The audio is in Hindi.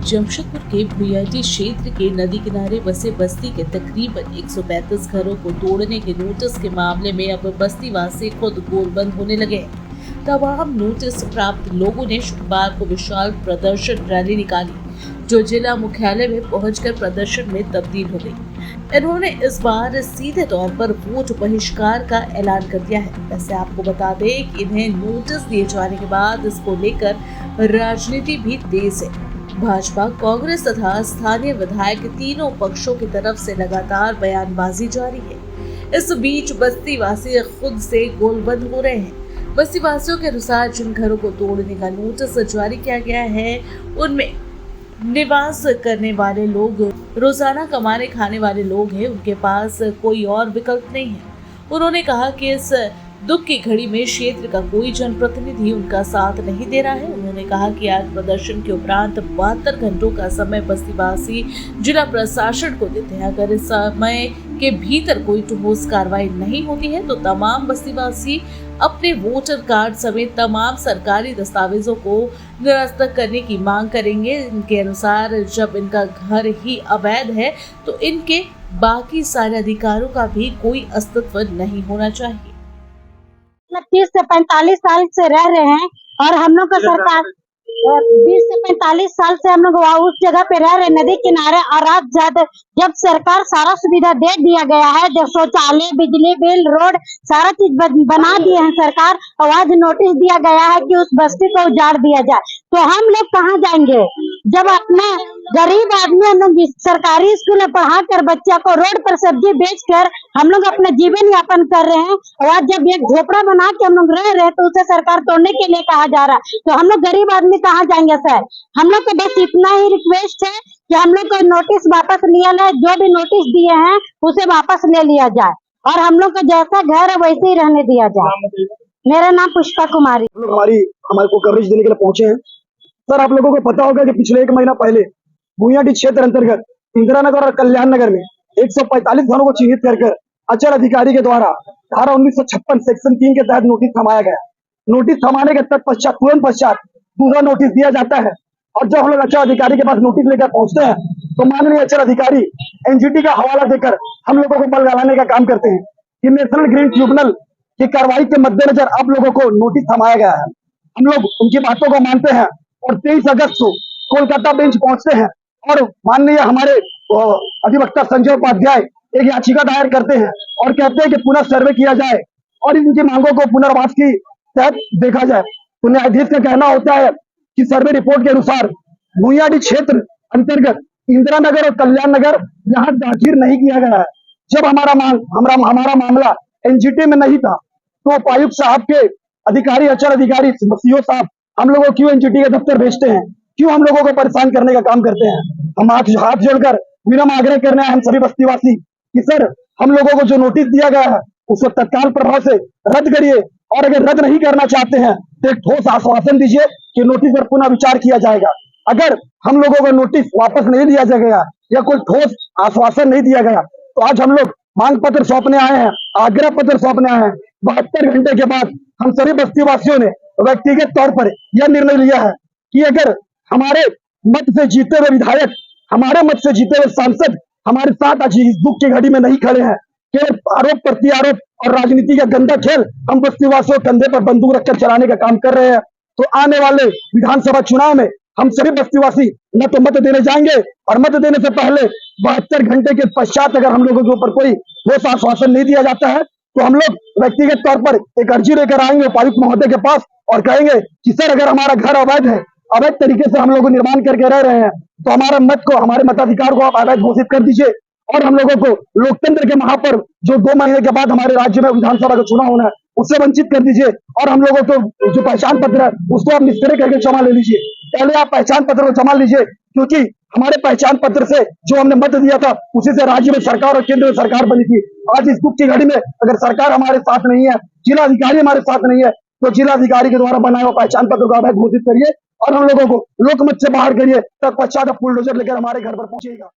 जमशेदपुर के भुयाटी क्षेत्र के नदी किनारे बसे बस्ती के तकरीबन 135 घरों को तोड़ने के नोटिस के मामले में अब बस्तीवासी खुद गोलबंद होने लगे हैं। तमाम नोटिस प्राप्त लोगों ने शुक्रवार को विशाल प्रदर्शन रैली निकाली, जो जिला मुख्यालय में पहुंचकर प्रदर्शन में तब्दील हो गई। इन्होंने इस बार सीधे तौर पर वोट बहिष्कार का ऐलान कर दिया है। वैसे आपको बता दें कि इन्हें नोटिस दिए जाने के बाद इसको लेकर राजनीति भी तेज है। भाजपा, कांग्रेस तथा स्थानीय विधायक तीनों पक्षों की तरफ से लगातार बयानबाजी जारी है। इस बीच बस्तीवासी खुद से गोलबंद हो रहे हैं। बस्तीवासियों के अनुसार जिन घरों को तोड़ने का नोटिस जारी किया गया है, उनमें निवास करने वाले लोग, रोजाना कमाने खाने वाले लोग हैं, उनके पास कोई और विकल्प नहीं है। उन्होंने कहा कि इस दुख की घड़ी में क्षेत्र का कोई जनप्रतिनिधि उनका साथ नहीं दे रहा है। उन्होंने कहा कि आज प्रदर्शन के उपरांत 72 घंटों का समय बस्तीवासी जिला प्रशासन को देते हैं। अगर इस समय के भीतर कोई ठोस कार्रवाई नहीं होती है तो तमाम बस्तीवासी अपने वोटर कार्ड समेत तमाम सरकारी दस्तावेजों को निरस्त करने की मांग करेंगे। इनके अनुसार जब इनका घर ही अवैध है तो इनके बाकी सारे अधिकारों का भी कोई अस्तित्व नहीं होना चाहिए। 30 से 45 साल से रह रहे हैं और हम लोग का सरकार 20 से 45 साल से हम लोग उस जगह पे रह रहे नदी किनारे, और आज जब सरकार सारा सुविधा दे दिया गया है, जब शौचालय, बिजली बिल, रोड सारा चीज बना दिए हैं सरकार, और आज नोटिस दिया गया है कि उस बस्ती को उजाड़ दिया जाए, तो हम लोग कहाँ जाएंगे? जब अपना गरीब आदमी हम लोग सरकारी स्कूल में पढ़ा कर बच्चा को रोड पर सब्जी बेचकर हम लोग अपना जीवन यापन कर रहे हैं, और आज जब एक झोपड़ा बना के हम लोग रह रहे हैं तो उसे सरकार तोड़ने के लिए कहा जा रहा है, तो हम लोग गरीब आदमी कहाँ जाएंगे? सर, हम लोग को बस इतना ही रिक्वेस्ट है कि हम लोग को नोटिस वापस लिया जाए, जो भी नोटिस दिए हैं उसे वापस ले लिया जाए, और हम लोग का जैसा घर है वैसे ही रहने दिया जाए। मेरा नाम पुष्पा कुमारी। हमारे को कवरेज देने के लिए पहुंचे हैं। सर, आप लोगों को पता होगा कि पिछले 1 महीना पहले भुयाटी क्षेत्र अंतर्गत इंदिरा नगर और कल्याण नगर में 145 घरों को चिन्हित कर अचल अधिकारी के द्वारा धारा 1956 सेक्शन 3 के तहत नोटिस थमाया गया। नोटिस थमाने के तुरंत पश्चात दूसरा नोटिस दिया जाता है, और जब हम लोग अचल अधिकारी के पास नोटिस लेकर पहुंचते हैं तो माननीय अचल अधिकारी एनजीटी का हवाला देकर हम लोगों को बल गलाने का काम करते हैं कि नेशनल ग्रीन ट्रिब्यूनल की कार्रवाई के मद्देनजर आप लोगों को नोटिस थमाया गया है। हम लोग उनकी बातों को मानते हैं और 23 अगस्त को कोलकाता बेंच पहुंचते हैं और माननीय हमारे अधिवक्ता संजय उपाध्याय एक याचिका दायर करते हैं और कहते हैं कि पुनः सर्वे किया जाए और इनकी मांगों को पुनर्वास की तहत देखा जाए। तो न्यायाधीश का कहना होता है कि सर्वे रिपोर्ट के अनुसार भुयाटी क्षेत्र अंतर्गत इंदिरा नगर और कल्याण नगर यहाँ दाखिल नहीं किया गया है। जब हमारा मामला एनजीटी में नहीं था तो उपायुक्त साहब के अधिकारी, अचल अधिकारी सीओ साहब हम लोगों को क्यों एनजीटी के दफ्तर भेजते हैं, क्यों हम लोगों को परेशान करने का काम करते हैं? हम हाथ जोड़कर विनम्र आग्रह करने हैं हम सभी बस्तीवासी कि सर, हम लोगों को जो नोटिस दिया गया है उसको तत्काल प्रभाव से रद्द करिए, और अगर रद्द नहीं करना चाहते हैं तो एक ठोस आश्वासन दीजिए कि नोटिस पर पुनः विचार किया जाएगा। अगर हम लोगों को नोटिस वापस नहीं दिया जाएगा या कोई ठोस आश्वासन नहीं दिया गया तो आज हम लोग मांग पत्र सौंपने आए हैं, आग्रह पत्र सौंपने आए हैं। 72 घंटे के बाद हम सभी बस्तीवासियों ने व्यक्तिगत तौर पर यह निर्णय लिया है कि अगर हमारे मत से जीते हुए विधायक, हमारे मत से जीते हुए सांसद हमारे साथ आज इस दुख की घड़ी में नहीं खड़े हैं, केवल आरोप प्रत्यारोप और राजनीति का गंदा खेल हम बस्तीवासियों कंधे पर बंदूक रखकर चलाने का काम कर रहे हैं, तो आने वाले विधानसभा चुनाव में हम सभी बस्तीवासी न तो मत देने जाएंगे, और मत देने से पहले 72 घंटे के पश्चात अगर हम लोगों के ऊपर कोई ठोस आश्वासन नहीं दिया जाता है तो हम लोग व्यक्तिगत तौर पर एक अर्जी लेकर आएंगे उपायुक्त महोदय के पास और कहेंगे कि सर, अगर हमारा घर अवैध है, अवैध तरीके से हम लोग निर्माण करके रह रहे हैं, तो हमारे मत को, हमारे मताधिकार को आप अवैध घोषित कर दीजिए, और हम लोगों को लोकतंत्र के महापर्व जो 2 महीने के बाद हमारे राज्य में विधानसभा का चुनाव होना है उससे वंचित कर दीजिए, और हम लोगों को जो पहचान पत्र है उसको आप निस्तारित करके जमा ले लीजिए। पहले आप पहचान पत्र को जमा लीजिए, क्योंकि हमारे पहचान पत्र से जो हमने मत दिया था उसी से राज्य में सरकार और केंद्र में सरकार बनी थी। आज इस दुख की घड़ी में अगर सरकार हमारे साथ नहीं है, जिला अधिकारी हमारे साथ नहीं है, तो जिला अधिकारी के द्वारा बनाए हुआ पहचान पत्र को अवैध घोषित करिए और हम लोगों को लोकमत से बाहर करिए, तब पश्चात बुलडोजर लेकर हमारे घर पर पहुंचेगा।